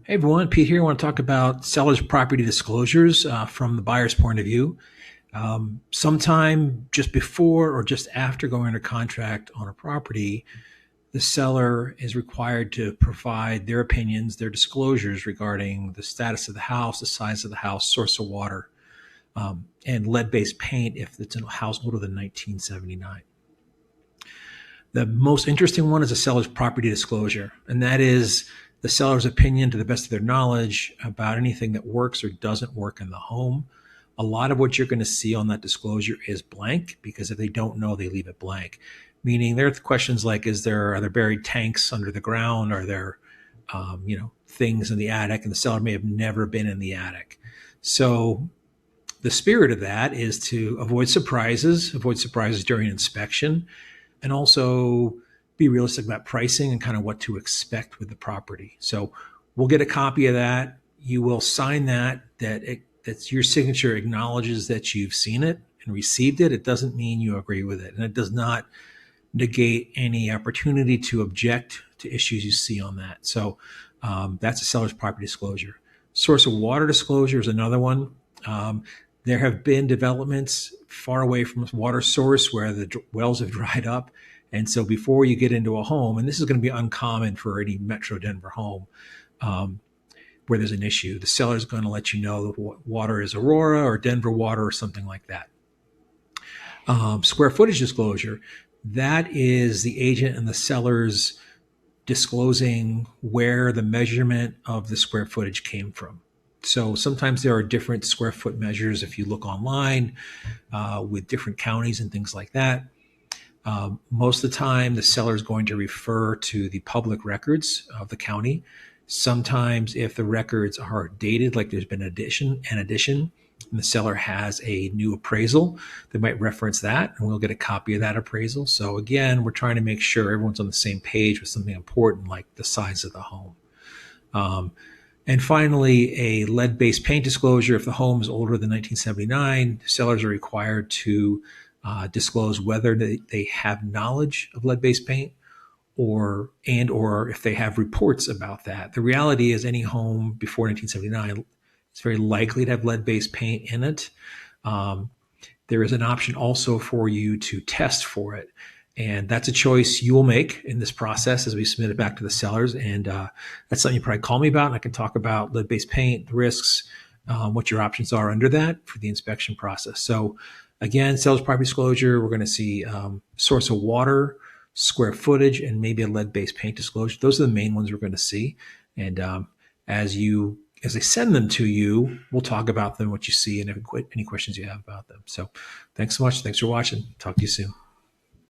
Hey everyone, Pete here. I want to talk about seller's property disclosures from the buyer's point of view. Sometime just before or just after going under contract on a property, the seller is required to provide their opinions, their disclosures regarding the status of the house, the size of the house, source of water, and lead-based paint if it's in a house older than 1979. The most interesting one is a seller's property disclosure, and that is the seller's opinion to the best of their knowledge about anything that works or doesn't work in the home. A lot of what you're going to see on that disclosure is blank because if they don't know, they leave it blank. Meaning there are questions like, are there buried tanks under the ground? Are there, things in the attic? And the seller may have never been in the attic. So the spirit of that is to avoid surprises during inspection, and also be realistic about pricing and kind of what to expect with the property. So we'll get a copy of that. You will sign that's your signature acknowledges that you've seen it and received it. It doesn't mean you agree with it. And it does not negate any opportunity to object to issues you see on that. So that's a seller's property disclosure. Source of water disclosure is another one. There have been developments far away from a water source where the wells have dried up. And so before you get into a home, and this is going to be uncommon for any Metro Denver home where there's an issue, the seller is going to let you know what water is Aurora or Denver water or something like that. Square footage disclosure, that is the agent and the seller's disclosing where the measurement of the square footage came from. So sometimes there are different square foot measures if you look online with different counties and things like that. Most of the time, the seller is going to refer to the public records of the county. Sometimes if the records are dated, like there's been an addition, and the seller has a new appraisal, they might reference that, and we'll get a copy of that appraisal. So again, we're trying to make sure everyone's on the same page with something important like the size of the home. And finally, a lead-based paint disclosure. If the home is older than 1979, sellers are required to disclose whether they have knowledge of lead-based paint or if they have reports about that. The reality is any home before 1979 is very likely to have lead-based paint in it. There is an option also for you to test for it. And that's a choice you will make in this process as we submit it back to the sellers. And that's something you probably call me about. And I can talk about lead-based paint, the risks, what your options are under that for the inspection process. So again, seller's property disclosure, we're going to see source of water, square footage, and maybe a lead-based paint disclosure. Those are the main ones we're going to see. And as I send them to you, we'll talk about them, what you see, and any questions you have about them. So thanks so much. Thanks for watching. Talk to you soon.